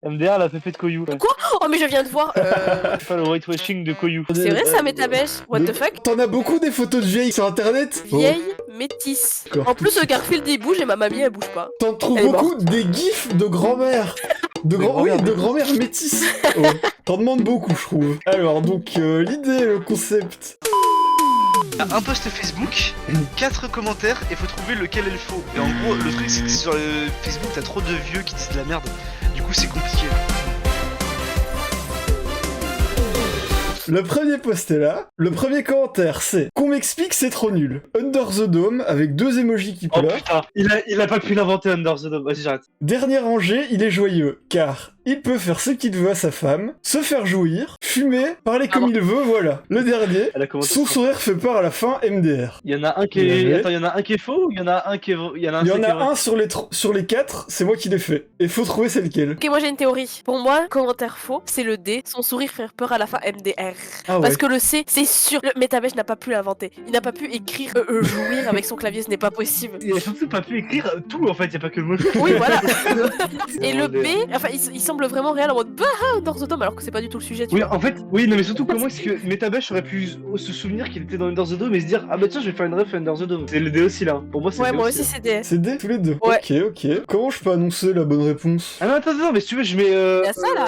MDR, la pépé de Koyou. Ouais. Quoi? Oh, mais je viens de voir. Enfin, le whitewashing de Koyou. C'est vrai ça, Métabèche? What the fuck? T'en as beaucoup des photos de vieilles sur internet? Vieille métisse. D'accord. En plus, Garfield il bouge et ma mamie elle bouge pas. T'en trouves Elle est beaucoup des gifs de grand-mère. Oui, de grand-mère métisse. Oh, t'en demandes beaucoup, je trouve. Alors, donc, l'idée, le concept. Un post Facebook, 4 commentaires et faut trouver lequel est le faux. Et en gros, le truc c'est que sur Facebook t'as trop de vieux qui disent de la merde. Du coup c'est compliqué. Le premier post est là. Le premier commentaire, c'est qu'on m'explique c'est trop nul. Under the Dome avec 2 emojis qui Oh pleurent. putain, il a pas pu l'inventer Under the Dome. Vas-y, j'arrête. Dernier rangé, il est joyeux, car il peut faire ce qu'il veut à sa femme, se faire jouir, fumer, parler comme il veut, voilà. Le dernier, Elle a commencé son ça. sourire fait peur à la fin, MDR. Il y en a un qui Il y est. avait- Attends, il y en a un qui est faux ou il y en a un qui est. Il y en a un, Il y en qui est a vrai. un sur les 4, c'est moi qui l'ai fait. Et faut trouver c'est lequel. Ok, moi j'ai une théorie. Pour moi, commentaire faux, c'est le D. Son sourire fait peur à la fin, MDR. Ah ouais. Parce que le C, c'est sûr. Le Métabèche n'a pas pu l'inventer. Il n'a pas pu écrire jouir avec son clavier, ce n'est pas possible. Il a surtout pas pu écrire tout en fait, il y a pas que le mot. Oui, voilà. Et le MDR. B, enfin, il semble vraiment réel en mode bah, Under the Dome, alors que c'est pas du tout le sujet, tu Oui, vois. en fait, oui, non, mais surtout, comment est-ce que Métabèche aurait pu se souvenir qu'il était dans Under the Dome et se dire, ah bah tiens, je vais faire une ref Under the Dome. C'est le D aussi là. Pour moi, c'est Ouais, le D moi aussi. aussi c'est D. C'est D tous les deux. Ouais. Ok. Comment je peux annoncer la bonne réponse? Ah non, attends, mais si tu veux, je mets. Y a ça, là.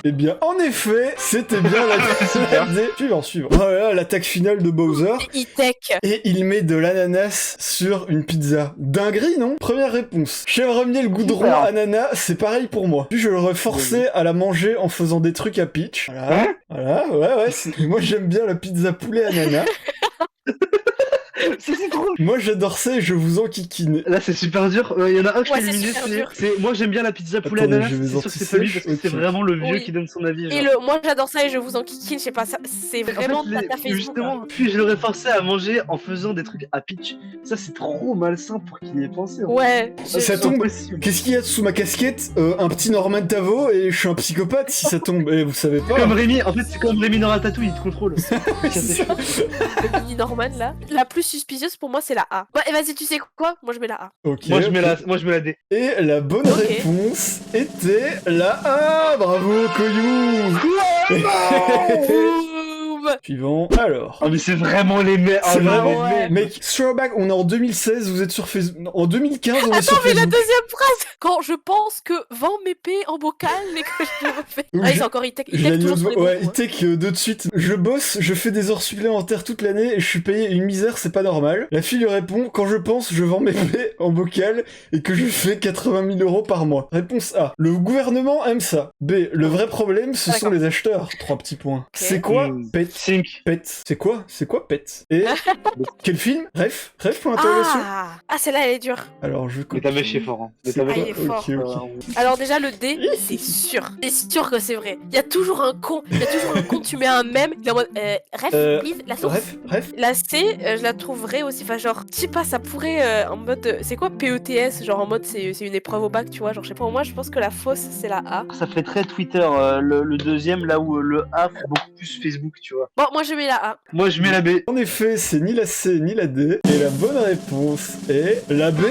Eh bien, en effet, c'était bien la D. Suivant. Voilà, l'attaque finale de Bowser. E-Tech. Et il met de l'ananas sur une pizza. Dinguerie, non? Première réponse. Chèvre miel goudron Super. ananas, c'est pareil pour moi. Puis je l'aurais forcé à la manger en faisant des trucs à Peach. Voilà. Hein Voilà, ouais. Moi j'aime bien la pizza poulet ananas. C'est trop. Moi j'adore ça et je vous en kikine. Là, c'est super dur. Il y en a un que je Ouais, peux c'est éliminer, super dur. c'est. Moi, j'aime bien la pizza poulet Attendez, ananas. je vais C'est sûr que c'est pas lui parce que c'est ok. vraiment le vieux Oui. qui donne son avis. Et genre. le moi j'adore ça et je vous en kikine, je sais pas, ça, c'est En fait, vraiment ta Facebook. justement, puis je l'aurais forcé à manger en faisant des trucs à Peach. Ça, c'est trop malsain pour qu'il y ait pensé. en fait. Ouais. Ça je- tombe. Impossible. Qu'est-ce qu'il y a sous ma casquette? Un petit Norman Tavo et je suis un psychopathe si ça tombe. Et vous savez pas. Comme Rémi, en fait, c'est comme Rémi dans Ratatouille, il te contrôle. Oui, c'est ça. Le mini Norman là. La plus suspicieuse pour moi c'est la A. Bah, et vas-y, tu sais quoi? Moi je mets la A. Ok. Moi, je mets ok. moi, je mets la D. Et la bonne Ok. réponse était la A. Bravo, Koyou. Boum. Suivant. Alors. Oh, mais c'est vraiment les mecs. C'est vraiment, ouais. mec, throwback, on est en 2016, vous êtes sur Facebook. Non, en 2015, on est sur Attends, mais la Facebook. deuxième phrase! Quand je pense que vend mes paix en bocal et que je le refais. Oui, Ah, je- c'est encore E-Tech. Je l'ai E-Tech mis toujours sur les ouais, bons coups, hein. E-Tech de suite. Je bosse, je fais des heures supplémentaires toute l'année et je suis payé une misère, c'est pas normal. La fille lui répond, quand je pense, je vends mes plaies en bocal et que je fais 80 000 euros par mois. Réponse A. Le gouvernement aime ça. B. Le vrai problème, ce sont D'accord. les acheteurs. 3 petits points. C'est quoi Pet? Think. Pet. C'est quoi Pet? Et quel film? Ref, point d'interrogation. Ah, celle-là elle est dure. Alors je Mais ta mèche est fort. Hein. Mais C'est ta quoi mèche il est fort. Ok. Alors déjà le D, c'est sûr. C'est sûr que c'est vrai. Il y a toujours un con. Tu mets un mème, il est en mode please, la source. Bref. La C, je la trouve vraie aussi. Enfin, genre, je sais pas, ça pourrait en mode. C'est quoi PETS? Genre en mode, c'est une épreuve au bac, tu vois. Genre, je sais pas, moi, je pense que la fausse, c'est la A. Ça fait très Twitter, le deuxième, là où le A fait beaucoup plus Facebook, tu vois. Bon, moi, je mets la A. Moi, je mets la B. En effet, c'est ni la C ni la D. Et la bonne réponse est la B.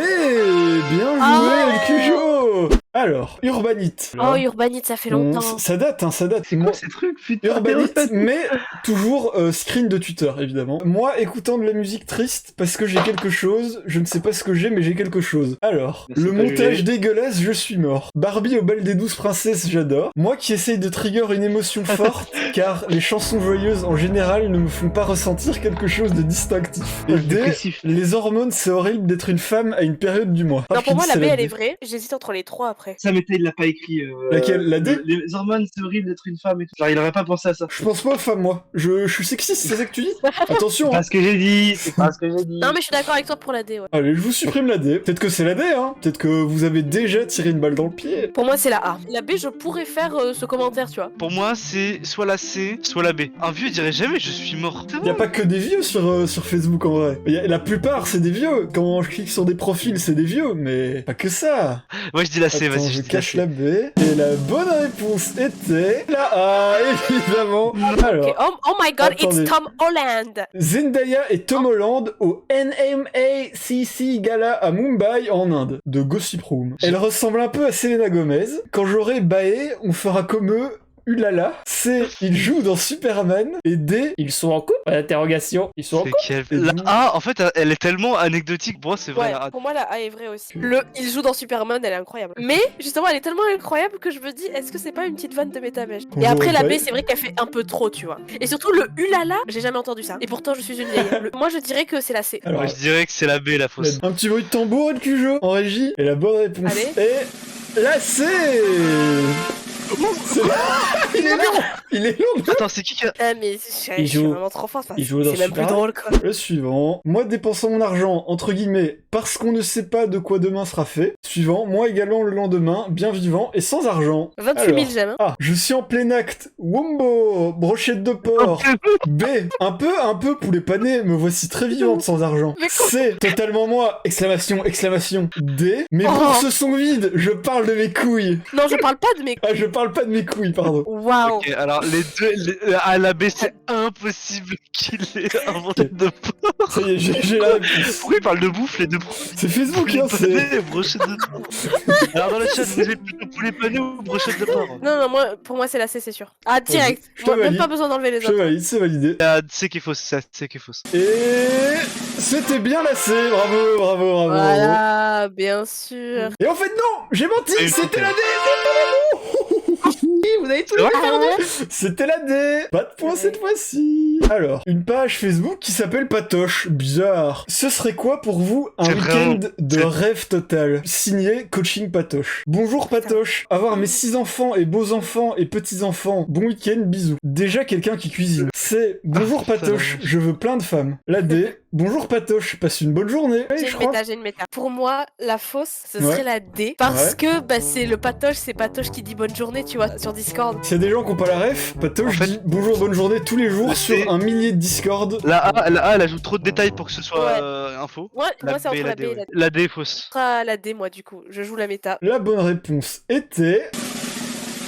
Bien joué, Ah le Cujo. Alors, Urbanite. Oh, Urbanite, ça fait longtemps. Ça date, ça date. C'est quoi ces trucs, putain? Urbanite, mais toujours screen de Twitter, évidemment. Moi, écoutant de la musique triste, parce que j'ai quelque chose, je ne sais pas ce que j'ai, mais j'ai quelque chose. Alors, Merci, le pas montage jugé. dégueulasse, je suis mort. Barbie au bal des 12 princesses, j'adore. Moi qui essaye de trigger une émotion forte, car les chansons joyeuses en général ne me font pas ressentir quelque chose de distinctif. Et D, Dépressif. les hormones, c'est horrible d'être une femme à une période du mois. Non, Ah, pour moi, je la dis B, c'est elle est vraie. J'hésite entre les trois après. Ça, mais il l'a pas écrit. Laquelle? La D? Les hormones, c'est horrible d'être une femme et tout. Genre, il aurait pas pensé à ça. Je pense pas aux femmes, moi. Je suis sexiste, c'est ça que tu dis? Attention, C'est hein. pas ce que j'ai dit. C'est pas ce que j'ai dit. Non, mais je suis d'accord avec toi pour la D, ouais. Allez, je vous supprime la D. Peut-être que c'est la D, hein. Peut-être que vous avez déjà tiré une balle dans le pied. Pour moi, c'est la A. La B, je pourrais faire ce commentaire, tu vois. Pour moi c'est soit la C, soit la B. Un vieux dirait jamais je suis mort. C'est Y a bon. pas que des vieux sur Facebook en vrai. La plupart c'est des vieux. Quand je clique sur des profils c'est des vieux, mais pas que ça. Ouais je dis la C, Attends, Vas-y, je te cache laisse. la B. Et la bonne réponse était la A, évidemment. Alors, Ok, oh my god, attendez. it's Tom Holland. Zendaya et Tom Holland au NMACC Gala à Mumbai en Inde, de Gossip Room. Elle ressemble un peu à Selena Gomez. Quand j'aurai baé, on fera comme eux. Ulala, C, ils jouent dans Superman, et D, ils sont en couple. Interrogation, ils sont en C'est couple. quel... Et La donc- A, en fait, elle est tellement anecdotique. Pour moi, c'est vrai. Ouais, La A. pour moi la A est vraie aussi. Il joue dans Superman, elle est incroyable. Mais justement, elle est tellement incroyable que je me dis, est-ce que c'est pas une petite vanne de Métabèche? Qu'on Et après la voit B, c'est vrai qu'elle fait un peu trop, tu vois. Et surtout le ulala, j'ai jamais entendu ça. Et pourtant, je suis une vieille. Moi, je dirais que c'est la C. Alors, Moi, je dirais que c'est la B, la fausse. un petit bruit de tambour et de Cujo en régie. Et la bonne réponse Allez. est la C. C'est- Il est long. Il est long. Attends, c'est qui a... Ah, mais je suis joue- vraiment trop forte. il joue dans C'est même plus Superman. drôle, quoi. Le suivant. Moi dépensant mon argent, entre guillemets, parce qu'on ne sait pas de quoi demain sera fait. Suivant. Moi également le lendemain, bien vivant et sans argent. 28 000 Alors. j'aime. Hein. A. Je suis en plein acte. Wombo. Brochette de porc. B. Un peu poulet pané. Me voici très vivante sans argent. Mais quoi C. Totalement moi. Exclamation, exclamation. D. Mes Oh. bourses sont vides. Je parle de mes couilles. Non, je parle pas de mes. Ah, je parle pas de mes couilles, pardon. Waouh. Ok, alors les deux, à la B, c'est impossible qu'il ait inventé de porc. Ça y est, j'ai la réponse. Pourquoi il parle de bouffe, les deux C'est Facebook, poulet hein, c'est... pané et brochette de porc? Alors dans le chat, vous êtes plutôt poulet pané ou brochette de porc? Non, non, moi, pour moi, c'est la C, c'est sûr. Ah, direct. je te Moi, même valide. pas besoin d'enlever les Je te autres. valide, c'est validé. Ah, c'est qui est fausse, c'est qui est fausse. Et c'était bien la C, bravo, bravo, bravo, bravo. Voilà, bien sûr. Et en fait non, j'ai menti, Et c'était la D, Vous avez tout C'est vrai c'était la D. Pas de point cette fois-ci. Alors, une page Facebook qui s'appelle Patoche, bizarre. Ce serait quoi pour vous un C'est week-end vraiment- de c'est- rêve total? Signé Coaching Patoche. Bonjour Patoche, avoir mes 6 enfants et beaux enfants et petits enfants. Bon week-end, bisous. Déjà quelqu'un qui cuisine. C'est bonjour Ah, Patoche, ça je veux plein de femmes. La D. Bonjour Patoche, passe une bonne journée. J'ai je une crois. méta, j'ai une méta. Pour moi, la fausse, ce Ouais. serait la D. Parce Ouais. que bah, c'est le patoche, c'est patoche qui dit bonne journée, tu vois, sur Discord. S'il y a des gens qui n'ont pas la ref, Patoche En fait- dit bonjour, bonne journée tous les jours La sur C. un millier de Discord. La A, elle ajoute trop de détails pour que ce soit Ouais. info. Moi, c'est entre la B et ouais. la D. La D est fausse. Ah, la D, moi, du coup. Je joue la méta. La bonne réponse était...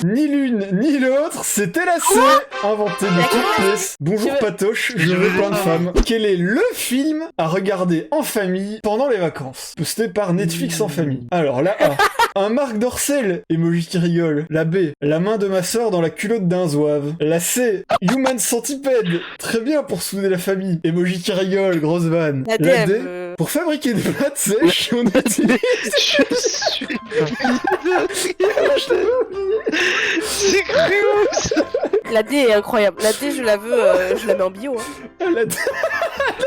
Ni l'une ni l'autre, c'était la C, inventée de toutes pièces. Bonjour Je veux- Patoche, je Je veux veux plein de des femmes. Quel est le film à regarder en famille pendant les vacances? Posté par Netflix en famille. Alors la A, un Marc Dorcel, emoji qui rigole. La B, la main de ma sœur dans la culotte d'un zouave. La C, Human Centipede, très bien pour souder la famille. Emoji qui rigole, grosse vanne. La D, La elle D, me- pour fabriquer des pâtes sèches, on utilise... Je suis... C'est cru. La D est incroyable. La D, je la veux, je la mets en bio. Hein. La D-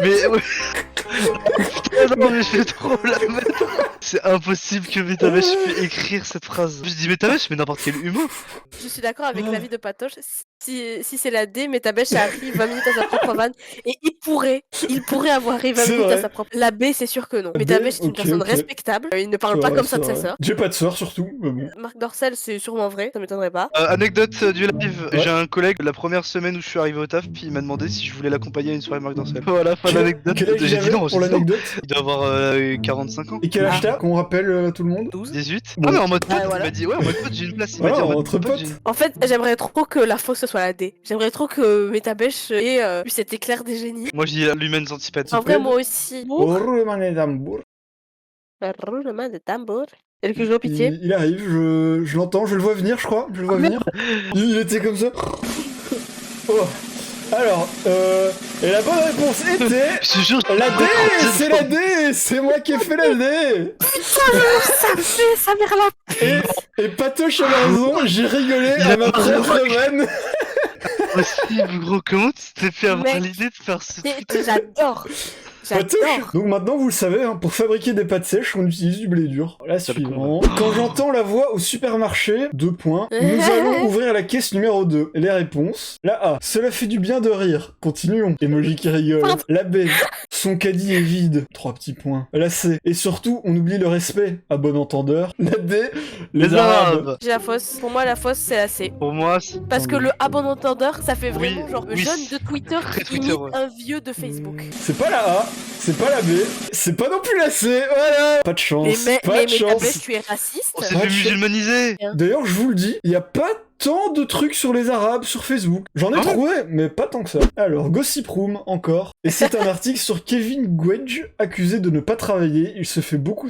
Mais ouais. Putain, non, mais je vais trop la mettre. C'est impossible que Métabèche puisse écrire cette phrase. Je dis Métabèche, mais n'importe quel humain. Je suis d'accord avec l'avis de Patoche. Si c'est la D, Métabèche a ri 20 minutes à sa propre vanne. Et il pourrait avoir ri 20 C'est minutes vrai. à sa propre. La B, c'est sûr que non. B, Métabèche, c'est une ok, personne ok. respectable. Il ne parle C'est pas vrai, comme ça de c'est sa vrai. sœur. J'ai pas de sœur surtout, mais bon. Marc Dorcel, c'est sûrement vrai, ça m'étonnerait pas. Anecdote du live. Ouais. J'ai un collègue, la première semaine où je suis arrivé au taf, puis il m'a demandé si je voulais l'accompagner à une soirée Marc Dorcel. Voilà, fin d'anecdote. Quel âge il J'ai dit avait non, j'ai pour dit non. l'anecdote? Il doit avoir 45 ans. Et quel âge t'as? Qu'on rappelle à tout le monde? 12. 18. Bon. Ah mais en mode pote, Ah, voilà. il m'a dit ouais en mode pote j'ai une place. Il Voilà, m'a dit en mode entre potes. j'ai une- En fait, j'aimerais trop que la fausse ce soit la D. J'aimerais trop que Métabèche ait eu cet éclair des génies. Moi je dis l'humaine centipède. En vrai, moi aussi. Roulement et tambour. Roulement de tambour. Et que je pitié. Il arrive, je l'entends, je le vois venir, je crois. Je le vois venir. Il était comme ça. Oh. Alors, et la bonne réponse était... Je te jure, La D, c'est la D, c'est moi qui ai fait la D. Ça fait sa mère là. Et Patoche avait raison, j'ai rigolé Il à a ma pas propre vanne. possible gros, comment tu t'es fait avoir Mec. l'idée de faire ce truc? J'adore. Patoche. J'adore. Donc maintenant vous le savez, hein, pour fabriquer des pâtes sèches, on utilise du blé dur. La Ça le suivante. Quand j'entends la voix au supermarché, 2 points, nous allons ouvrir la caisse numéro 2. Les réponses. La A. Cela fait du bien de rire. Continuons. Emoji qui rigole. Pardon. La B. Son caddie est vide. 3 petits points. La C. Et surtout, on oublie le respect. À bon entendeur. La D. Les Arabes. J'ai la fausse. Pour moi, la fausse, c'est la C. Pour moi, c'est... Parce que le abon entendeur, ça fait vraiment Oui, genre oui, jeune de Twitter très qui Twitter, imite ouais. un vieux de Facebook. C'est pas la A. c'est pas la B, c'est pas non plus la C, voilà. Pas de chance, pas de chance. Tu es raciste. On s'est Pas fait de chance. musulmaniser. D'ailleurs, je vous le dis, il y a pas tant de trucs sur les Arabes sur Facebook. J'en ai Ah ouais trouvé, mais pas tant que ça. Alors, Gossip Room, encore. Et c'est un article sur Kevin Gwedge, accusé de ne pas travailler. Il se fait beaucoup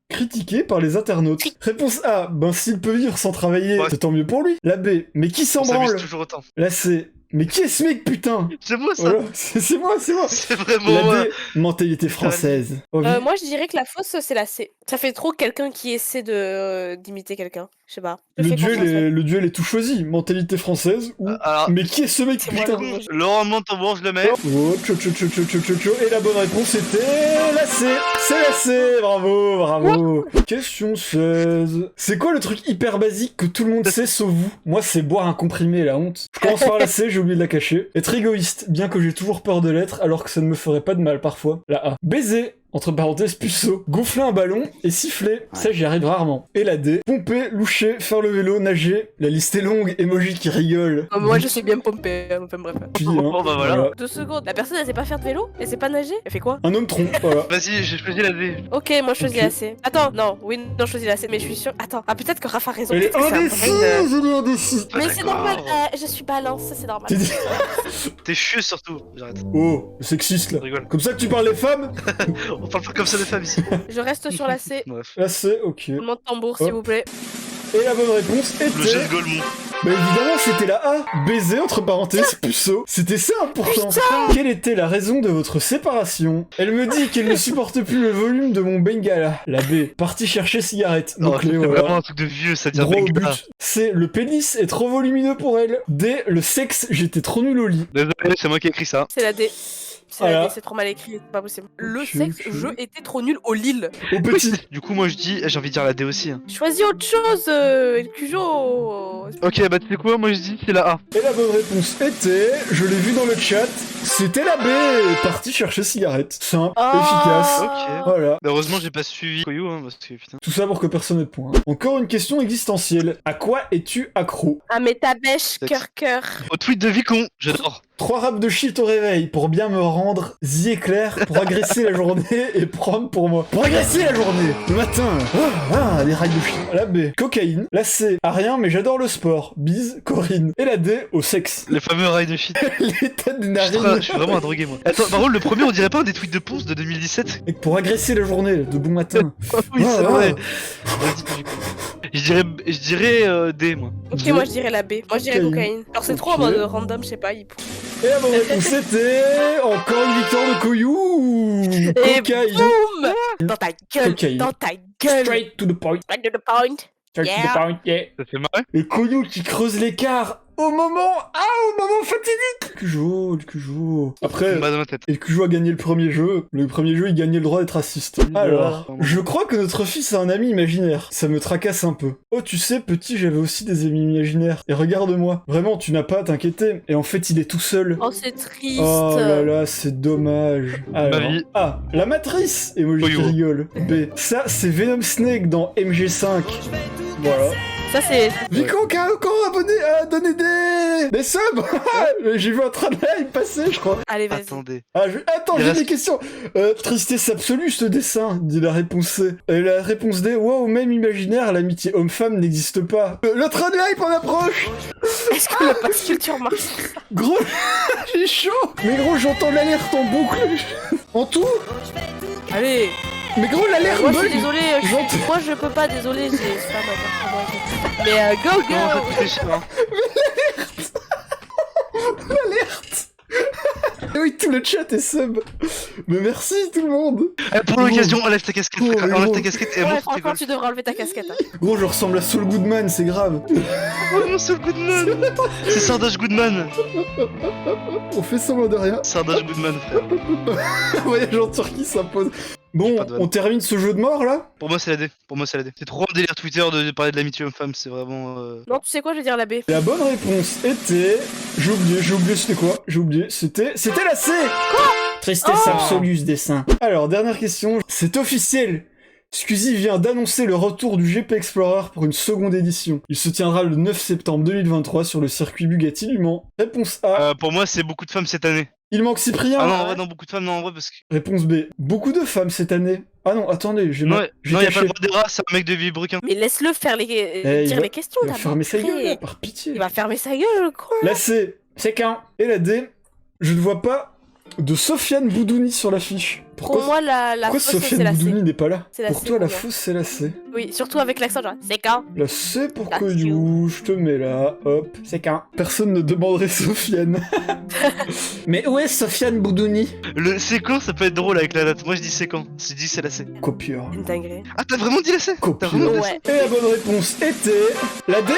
critiqué par les internautes. Réponse A, ben s'il peut vivre sans travailler, Ouais. c'est tant mieux pour lui. La B, mais qui s'en On s'amuse branle. toujours autant. La C, mais qui est ce mec putain. C'est moi ça. Voilà, c'est moi, c'est moi. C'est vraiment La moi. D, mentalité française. Oh, oui. Moi, je dirais que la fausse, c'est la C. Ça fait trop quelqu'un qui essaie de d'imiter quelqu'un. Je sais pas. Je Le fais duel, confiance, ouais. le duel est tout choisi. Mentalité française ou... Alors, Mais qui est ce mec C'est moi, putain. le- Laurent Montauban, je le mets. Oh, tcho. Et la bonne réponse était la C. C'est la C. Bravo, bravo. Question 16. C'est quoi le truc hyper basique que tout le monde sait sauf vous? Moi, c'est boire un comprimé, la honte. Je commence par la C, j'ai oublié de la cacher. Être égoïste, bien que j'ai toujours peur de l'être, alors que ça ne me ferait pas de mal parfois. La A. Baiser. Entre parenthèses, puceau. Gonfler un ballon et siffler, ça j'y arrive rarement. Et la D. Pomper, loucher, faire le vélo, nager. La liste est longue, emoji qui rigole. Moi, je sais bien pomper. Enfin, bref. Puis, hein, Bon, bah, voilà. 2 secondes. La personne, elle sait pas faire de vélo? Elle sait pas nager? Elle fait quoi? Un homme tronc, voilà. Vas-y, j'ai choisi la D. Ok, moi, je choisis Ok. la C. Attends, non. Oui, non, je choisis la C, mais je suis sûre. Attends. Ah, peut-être que Rafa a raison. Elle est peut-être que c'est un indécise, brain, elle est indécise. Mais c'est D'accord. normal. Je suis balance, c'est normal. T'es dit- T'es chieux surtout. J'arrête. Oh, sexiste là. Je rigole. Comme ça que tu parles des femmes? On parle pas comme ça des femmes ici. Je reste sur la C. Bref. Là c'est ok. Roulement de tambour, Oh. s'il vous plaît. Et la bonne réponse Le était... geste Golemont. Bah évidemment c'était la A. Baiser entre parenthèses puceau. C'était ça pourtant. Quelle était la raison de votre séparation? Elle me dit qu'elle ne supporte plus le volume de mon Bengala. La B. Partie chercher cigarette. Non, Donc c'est les vraiment voilà. un truc de vieux, ça dire Droit au Bengala. but. C. Le pénis est trop volumineux pour elle. D. Le sexe, j'étais trop nul au lit. Désolé, c'est moi qui ai écrit ça. C'est la D. C'est la Voilà. D, c'est trop mal écrit, c'est pas possible. Le Ok, sexe, ok. je étais trop nul au Lille. Au petit. Du coup, moi je dis, j'ai envie de dire la D aussi. hein. Choisis autre chose, El Cujo. Ok, bah tu sais quoi, moi je dis c'est la A. Et la bonne réponse était, je l'ai vu dans le chat, c'était la B. Partie chercher cigarette. Simple, efficace. Ok. Voilà. Bah, heureusement, j'ai pas suivi Koyo, hein, parce que putain. Tout ça pour que personne n'ait de points. Encore une question existentielle. À quoi es-tu accro? Ah, mais ta bêche, cœur. Au tweet de Vicon, j'adore. 3 raps de shit au réveil pour bien me rendre éclair, pour agresser la journée et prendre pour moi. Pour agresser la journée le matin. Les rails de shit. La B. Cocaïne. La C. À rien mais j'adore le sport. Bise, Corinne. Et la D. Au sexe. Les fameux rails de shit. L'état des Je narines. suis vraiment un drogué, moi. Attends, par contre, le premier, on dirait pas un des tweets de Ponce de 2017? Et pour agresser la journée de bon matin. Oui, c'est Ah, vrai. ah. Je dirais D, moi. Ok, D. moi je dirais la B. Moi je dirais Cocaïne. cocaïne. Alors c'est trop Ok. en mode random, je sais pas. Et la bonne réponse c'était encore une victoire de Koyou. Et Cocaïne. boum Dans ta gueule. Cocaïne. Dans ta gueule. Straight to the point. Right to the point. Straight to the Yeah. point, yeah. Ça fait marrer. Et Koyou qui creuse l'écart au moment fatidique. Le Cujo. Après, Bah, dans ma tête. et le Cujo a gagné le premier jeu. Le premier jeu, il gagnait le droit d'être raciste. Alors, je crois que notre fils a un ami imaginaire. Ça me tracasse un peu. Oh, tu sais, petit, j'avais aussi des amis imaginaires. Et regarde-moi. Vraiment, tu n'as pas à t'inquiéter. Et en fait, il est tout seul. Oh, c'est triste. Oh là là, c'est dommage. Alors, vie. A. La matrice. Emoji qui Oyo. rigole. B. Ça, c'est Venom Snake dans MG5. Voilà. Ça, c'est. Vico qui a encore donné des subs. J'ai vu un train de live passer, je crois. Allez, vas-y. Attendez. Attends, Il j'ai reste- des questions. Tristesse absolue, ce dessin, dit la réponse C. Et la réponse D, wow, même imaginaire, l'amitié homme-femme n'existe pas. Le train de live en approche. Est-ce que le pass culture marche? Gros, j'ai chaud. Mais gros, j'entends l'alerte en boucle. En tout. Allez. Mais gros, l'alerte Moi, je suis bug. désolée. J'entends. Moi, je peux pas, désolée. C'est pas moi. Mais go, Non, go. ça coûte cher, hein. Eh oui, tout le chat est sub. Mais merci tout le monde. Pour l'occasion, enlève ta casquette, Oh, frère. mais Enlève gros. ta casquette et Ouais, montre tes franchement, golfs. tu devrais enlever ta casquette. Hein. Gros, je ressemble à Saul Goodman, c'est grave. Oh, mon seul Goodman. C'est Sardache Goodman. On fait semblant de rien. Sardache Goodman, frère. Voyage en Turquie s'impose. Bon, Pas de vanne. on termine ce jeu de mort là. Pour moi, c'est la D. Pour moi, c'est la D. C'est trop un délire Twitter de parler de l'amitié homme-femme. C'est vraiment. Non, tu sais quoi, je vais dire la B. La bonne réponse était... J'ai oublié, c'était quoi? J'ai oublié, c'était la C. Quoi? Tristesse Oh absolue ce dessin. Alors, dernière question. C'est officiel. Squeezie vient d'annoncer le retour du GP Explorer pour une seconde édition. Il se tiendra le 9 septembre 2023 sur le circuit Bugatti du Mans. Réponse A. Pour moi, c'est beaucoup de femmes cette année. Il manque Cyprien. Ah non, Ah en ouais. vrai, non, beaucoup de femmes, non, en vrai, parce que. Réponse B. Beaucoup de femmes cette année. Ah non, attendez, j'ai Non, mal- j'ai non, y a pas caché. le droit des rats, c'est un mec de Villebrequin. Mais laisse-le faire Eh, dire il les questions Il va d'abord. fermer sa gueule, là, Après, par pitié. il va fermer sa gueule, le con. La C, c'est quand? Et la D, je ne vois pas de Sofiane Boudouni sur l'affiche. Pour Pourquoi, moi, la pourquoi fausse, c'est Sofiane la Boudouni C. n'est pas là? C'est la Pour C toi, la pour moi. fausse, c'est la C. Oui, surtout avec l'accent, genre, c'est quand? La C pour La Coyou, je te mets là, hop. C'est quand? Personne ne demanderait Sofiane. Mais où est Sofiane Boudouni? Le c'est quand ça peut être drôle avec la date. Moi je dis c'est quand. Je dis c'est la C. Copieur. Une dinguerie. Ah, t'as vraiment dit la C? T'as vraiment dit la C? Ouais. Et la bonne réponse était la D,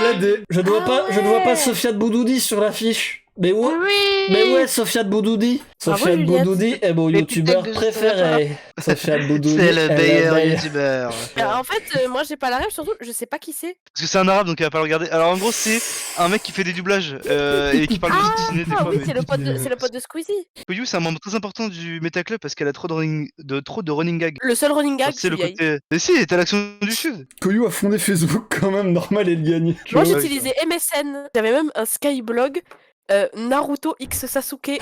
la D. Je ne vois Ah pas ouais. Sofiane Boudouni sur l'affiche. Mais où? Oui. Mais où est Sofiane Boudouni? Bravo, Sofiane Juliette. Boudouni est mon Les youtubeur putains de préféré. Sofiane Boudouni C'est le est la meilleur meilleure. youtubeur. En fait, moi, j'ai pas la rêve, surtout, je sais pas qui c'est. Parce que c'est un arabe donc il va pas le regarder. Alors en gros, c'est un mec qui fait des doublages et qui parle musique Disney des Ah fois. oui, mais- c'est le pote de Squeezie. Koyu, c'est un membre très important du Meta Club parce qu'elle a trop de running gags. Le seul running gag, C'est le celui-là. côté. Mais si, t'as l'action du Sud. Koyu a fondé Facebook quand même, normal, elle gagne. Moi, Ouais, j'utilisais MSN. J'avais même un Skyblog. Naruto X Sasuke.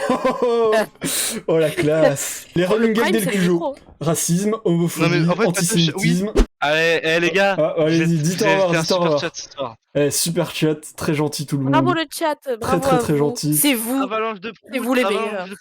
Oh la classe. Les running gags Prime, dès c'est le les Cujo. micros. Racisme, homophobie, Non, mais en fait, antisémitisme. Allez, les gars. Ah, allez-y, dites au revoir, un dites au super revoir. chat ce soir. Eh, super chat, très gentil tout le monde. Bravo le chat. Bravo très, à très vous. gentil. C'est vous. Avalanche de C'est vous les avalanche meilleurs. de